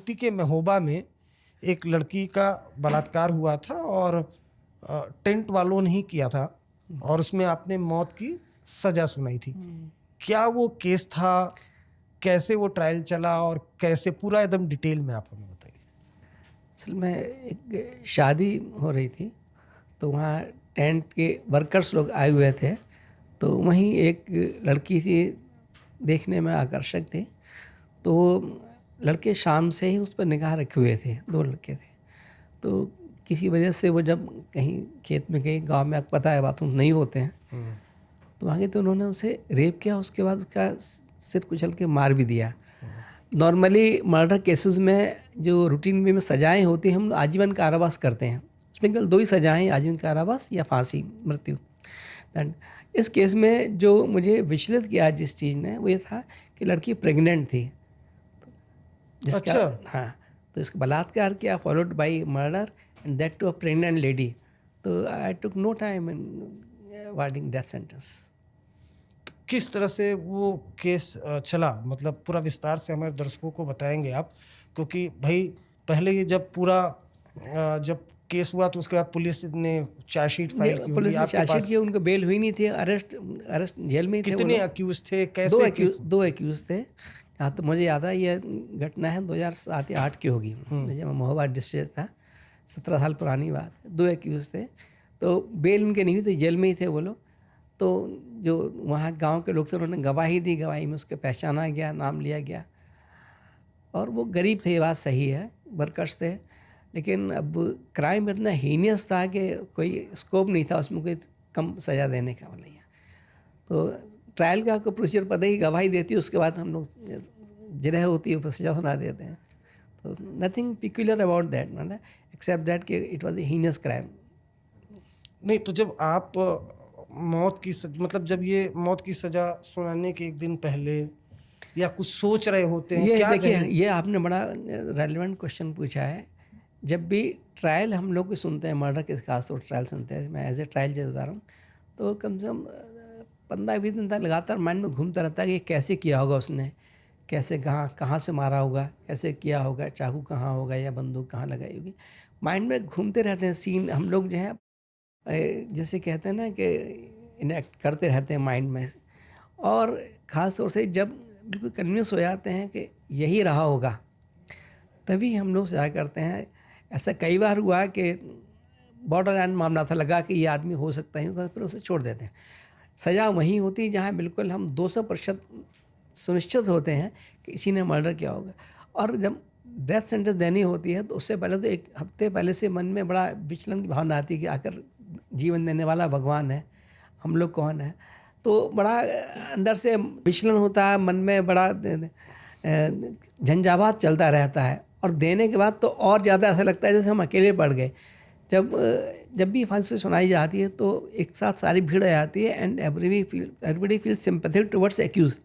UP के महोबा में एक लड़की का बलात्कार हुआ था और टेंट वालों ने ही किया था और उसमें आपने मौत की सजा सुनाई थी। क्या वो केस था, कैसे वो ट्रायल चला और कैसे, पूरा एकदम डिटेल में आप हमें बताइए। असल में एक शादी हो रही थी, तो वहाँ टेंट के वर्कर्स लोग आए हुए थे, तो वहीं एक लड़की थी, देखने में आकर्षक थी, तो लड़के शाम से ही उस पर निगाह रखे हुए थे, 2 लड़के थे। तो किसी वजह से वो जब कहीं खेत में गई, गांव में आपको पता है बाथरूम नहीं होते हैं, तो वहाँ गए तो उन्होंने उसे रेप किया, उसके बाद उसका सिर कुचल के मार भी दिया। नॉर्मली मर्डर केसेस में जो रूटीन में सजाएं होती हैं, हम आजीवन कारावास करते हैं, उसमें केवल 2 ही सजाएं, आजीवन कारावास या फांसी, मृत्यु। इस केस में जो मुझे विचलित किया जिस चीज़ ने, वो ये था कि लड़की प्रेग्नेंट थी, जिसका हाँ, तो इसका बलात्कार किया, followed by murder and that too a pregnant lady. तो I took no time in avoiding death sentence. किस तरह से वो केस चला, मतलब पूरा विस्तार से हमारे दर्शकों को बताएंगे आप, क्योंकि भाई पहले ही जब पूरा जब केस हुआ तो उसके बाद पुलिस ने चार्जशीट फाइल की, पुलिस ने चार्जशीट की, उनको बेल हुई नहीं थी, अरेस्ट जेल में ही थे। कितने अक्यूज थे, कैसे? 2 अक्यूज थे। हाँ, तो मुझे याद है ये घटना है 2007 या 8 की होगी, जब मैं महोबा डिस्ट्रिक्ट था, 17 साल पुरानी बात है। 2 अक्यूज थे, तो बेल उनके नहीं हुई थी, जेल में ही थे वो लोग। तो जो वहाँ गांव के लोग थे उन्होंने गवाही दी, गवाही में उसके पहचाना गया, नाम लिया गया, और वो गरीब थे, ये बात सही है, वर्कर्स थे, लेकिन अब क्राइम इतना हीनियस था कि कोई स्कोप नहीं था उसमें कोई कम सज़ा देने का वाला। तो ट्रायल का आपको प्रोसीजर पता ही, गवाही देती है, उसके बाद हम लोग जिरह होती है, सजा सुना देते हैं। तो नथिंग पिक्यूलर अबाउट दैट, मतलब एक्सेप्ट दैट कि it was a heinous crime. नहीं, तो जब आप मौत की मतलब जब ये मौत की सज़ा सुनाने के एक दिन पहले या कुछ सोच रहे होते हैं, ये क्या देखिए, ये आपने बड़ा रेलिवेंट क्वेश्चन पूछा है। जब भी ट्रायल हम लोग सुनते हैं, मर्डर के खास तौर ट्रायल सुनते हैं, मैं एज ए ट्रायल जज बता रहा हूँ, तो कम से कम 15-20 दिन तक लगातार माइंड में घूमता रहता है कि कैसे किया होगा उसने, कैसे कहाँ से मारा होगा, कैसे किया होगा, चाकू कहाँ होगा या बंदूक कहाँ लगाई होगी, माइंड में घूमते रहते हैं सीन। हम लोग जो है जैसे कहते हैं ना कि इनेक्ट करते रहते हैं माइंड में, और ख़ास तौर से जब बिल्कुल कन्विंस हो जाते हैं कि यही रहा होगा, तभी हम लोग सजा करते हैं। ऐसा कई बार हुआ कि बॉर्डर लाइन मामला था, लगा कि ये आदमी हो सकता है, तो फिर उसे छोड़ देते हैं। सज़ा वहीं होती है जहाँ बिल्कुल हम 200% सुनिश्चित होते हैं कि इसी ने मर्डर किया होगा। और जब डेथ सेंटेंस देनी होती है तो उससे पहले तो 1 हफ्ते पहले से मन में बड़ा विचलन की भावना आती है कि आकर जीवन देने वाला भगवान है, हम लोग कौन है। तो बड़ा अंदर से विचलन होता है, मन में बड़ा झंझावात चलता रहता है, और देने के बाद तो और ज़्यादा ऐसा लगता है जैसे हम अकेले पड़ गए। जब भी फांसी सुनाई जाती है तो एक साथ सारी भीड़ आ जाती है, and everybody feel sympathetic towards accused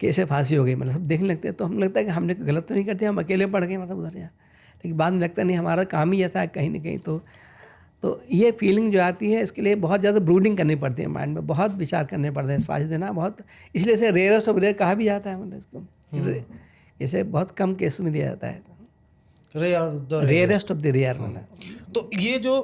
कि ऐसे फांसी हो गई, मतलब सब देखने लगते हैं, तो हम लगता है कि हमने कोई गलत तो नहीं करते, हम अकेले पड़ गए मतलब उधर यार। लेकिन बाद में लगता नहीं, हमारा काम ही ऐसा है कहीं ना कहीं। तो ये फीलिंग जो आती है, इसके लिए बहुत ज़्यादा ब्रूडिंग करनी पड़ती है, माइंड में बहुत विचार करने पड़ते हैं, साझ देना बहुत, इसलिए इसे रेयरेस्ट ऑफ रेयर कहा भी जाता है, मतलब इसको इसे बहुत कम केस में दिया जाता है, रेयरेस्ट ऑफ द रेयर। मतलब तो ये जो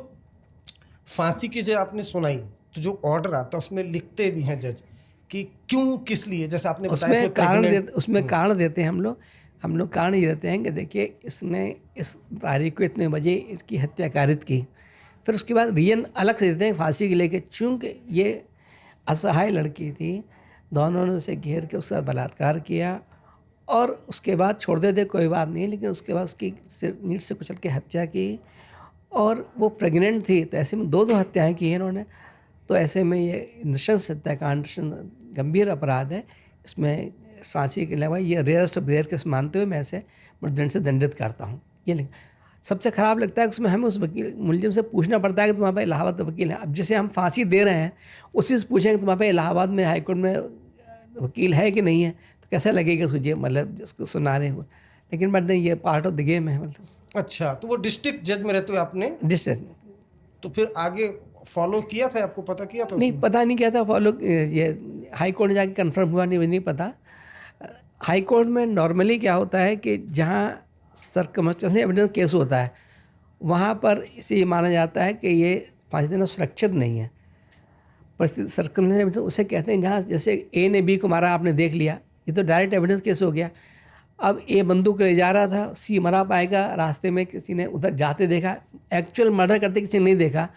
फांसी की जो आपने सुनाई, तो जो ऑर्डर आता है उसमें लिखते भी हैं जज कि क्यों, किस लिए, जैसे आपने बताया उसमें कारण देते हैं हम लोग कारण ये देते हैं कि देखिए इसने इस तारीख को इतने बजे इसकी हत्या कारित की। फिर उसके बाद रीजन अलग से देते हैं फांसी के लेके, चूँकि ये असहाय लड़की थी, दोनों ने उसे घेर के उसका बलात्कार किया और उसके बाद छोड़ देते कोई बात नहीं, लेकिन उसके बाद उसकी नींद से कुचल के हत्या की, और वो प्रेग्नेंट थी, तो ऐसे में 2 हत्याएँ की इन्होंने। तो ऐसे में ये नृशंस हत्याकांड गंभीर अपराध है, इसमें फांसी के अलावा ये रेयरेस्ट ऑफ रेयर केस मानते हुए मैं ऐसे मृत्युदंड से दंडित करता हूँ। ये सबसे ख़राब लगता है कि उसमें हमें उस वकील मुलजिम से पूछना पड़ता है कि तुम्हारे पास इलाहाबाद का वकील है। अब जैसे हम फांसी दे रहे हैं, उसी से पूछें कि तुम्हारे पास इलाहाबाद में हाईकोर्ट में वकील है कि नहीं है, तो कैसा लगेगा तुझे, मतलब जिसको सुना रहे हो। लेकिन बट ये पार्ट ऑफ द गेम है, मतलब। अच्छा, तो वो डिस्ट्रिक्ट जज में रहते हुए आपने डिस्ट्रिक्ट, तो फिर आगे फॉलो किया था, आपको पता किया था? नहीं, पता नहीं किया था फॉलो, ये हाई कोर्ट जाके कंफर्म हुआ नहीं पता। हाई कोर्ट में नॉर्मली क्या होता है कि जहाँ सर्कमस्टेंशियल एविडेंस केस होता है, वहाँ पर इसे ये माना जाता है कि ये फांसी देना सुरक्षित नहीं है। परिस्थिति सर्कमस्टेंशियल एविडेंस उसे कहते हैं जहाँ जैसे ए ने बी को मारा, आपने देख लिया, ये तो डायरेक्ट एविडेंस केस हो गया। अब ए बंदूक ले जा रहा था, सी मरा पाएगा, रास्ते में किसी ने उधर जाते देखा, एक्चुअल मर्डर करते किसी ने नहीं देखा,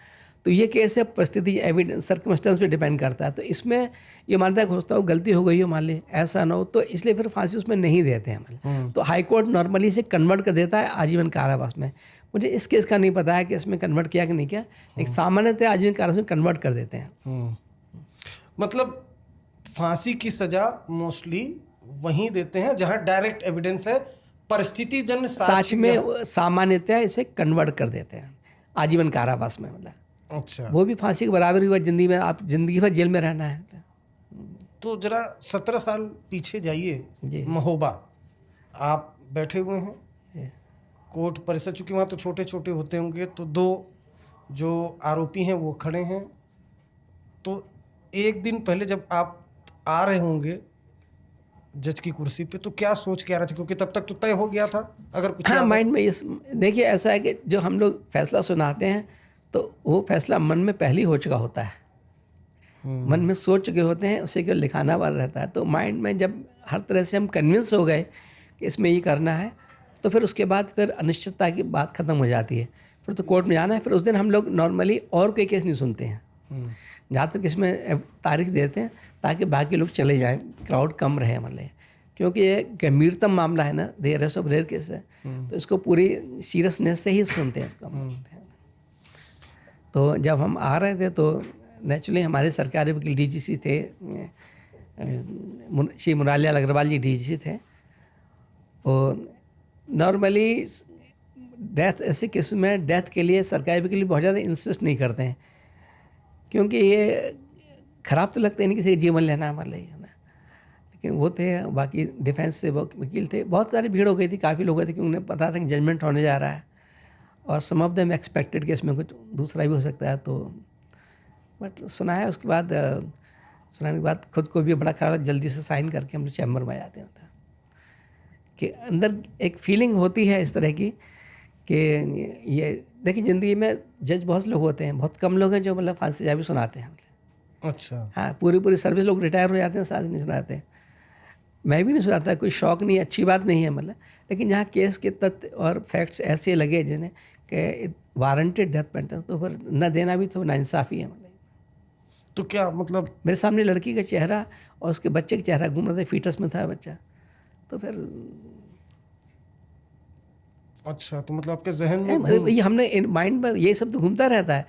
तो ये केस है परिस्थिति एविडेंस सर्कमस्टेंस पे डिपेंड करता है। तो इसमें ये मानता है खोजता हूँ गलती हो गई हो, मान ली ऐसा ना हो, तो इसलिए फिर फांसी उसमें नहीं देते हैं मतलब। तो हाई कोर्ट नॉर्मली इसे कन्वर्ट कर देता है आजीवन कारावास में। मुझे इस केस का नहीं पता है कि इसमें कन्वर्ट किया कि नहीं किया, एक सामान्यतः आजीवन कारावास में कन्वर्ट कर देते हैं। मतलब फांसी की सजा मोस्टली वहीं देते हैं जहां डायरेक्ट एविडेंस है, परिस्थिति जन्य साक्ष्य में सामान्यतः इसे कन्वर्ट कर देते हैं आजीवन कारावास में मतलब। अच्छा, वो भी फांसी के बराबर हुआ, जिंदगी में आप जिंदगी भर जेल में रहना है। तो जरा 17 साल पीछे जाइए, जी। महोबा आप बैठे हुए हैं जी। कोर्ट परिसर, चूंकि वहाँ तो छोटे छोटे होते होंगे, तो दो जो आरोपी हैं वो खड़े हैं। तो एक दिन पहले जब आप आ रहे होंगे जज की कुर्सी पे, तो क्या सोच के आ रहे थे, क्योंकि तब तक तो तय हो गया था अगर कुछ हाँ, याद है? माइंड में ये देखिए ऐसा है कि जो हम लोग फैसला सुनाते हैं तो वो फैसला मन में पहले ही हो चुका होता है, मन में सोच चुके होते हैं, उसे केवल लिखाना वाला रहता है। तो माइंड में जब हर तरह से हम कन्विंस हो गए कि इसमें ये करना है, तो फिर उसके बाद फिर अनिश्चितता की बात ख़त्म हो जाती है। फिर तो कोर्ट में जाना है। फिर उस दिन हम लोग नॉर्मली और कोई केस नहीं सुनते हैं, जहाँ तक इसमें तारीख देते हैं ताकि बाकी लोग चले जाएं, क्राउड कम रहे मतलब, क्योंकि ये गंभीरतम मामला है ना, रेयरेस्ट ऑफ रेयर केस है, तो इसको पूरी सीरियसनेस से ही सुनते हैं इसको। तो जब हम आ रहे थे तो नेचुरली हमारे सरकारी वकील डीजीसी थे, श्री मुरारीलाल अग्रवाल जी डीजीसी थे। और नॉर्मली डेथ ऐसे केस में डेथ के लिए सरकारी वकील बहुत ज़्यादा इंसिस्ट नहीं करते हैं, क्योंकि ये ख़राब तो लगता है नहीं किसी का जीवन लेना हमारे लिए, है ना। लेकिन वो थे, बाकी डिफेंस से वकील थे, बहुत सारी भीड़ हो गई थी, काफ़ी लोग थे, क्योंकि उन्हें पता था कि जजमेंट होने जा रहा है और सम ऑफ देम एक्सपेक्टेड कि इसमें कुछ दूसरा भी हो सकता है। तो बट सुनाया, उसके बाद सुनाने के बाद खुद को भी बड़ा ख्याल, जल्दी से साइन करके हम लोग चैम्बर में आ जाते हैं कि अंदर एक फीलिंग होती है इस तरह की कि ये देखिए ज़िंदगी में जज बहुत लोग होते हैं, बहुत कम लोग हैं जो मतलब फांसी सजा भी सुनाते हैं। अच्छा, हाँ, पूरी सर्विस लोग रिटायर हो जाते हैं, साथ नहीं सुनाते हैं। मैं भी नहीं सुनाता, कोई शौक नहीं, अच्छी बात नहीं है मतलब। लेकिन जहाँ केस के तथ्य और फैक्ट्स ऐसे लगे जिन्हें कि वारंटेड डेथ पेनल्टी, तो फिर न देना भी तो नाइंसाफ़ी है मतलब। तो क्या मतलब मेरे सामने लड़की का चेहरा और उसके बच्चे का चेहरा घूम रहा था, फीटस में था बच्चा, तो फिर अच्छा, तो मतलब आपके जहन में ये हमने माइंड में ये सब तो घूमता रहता है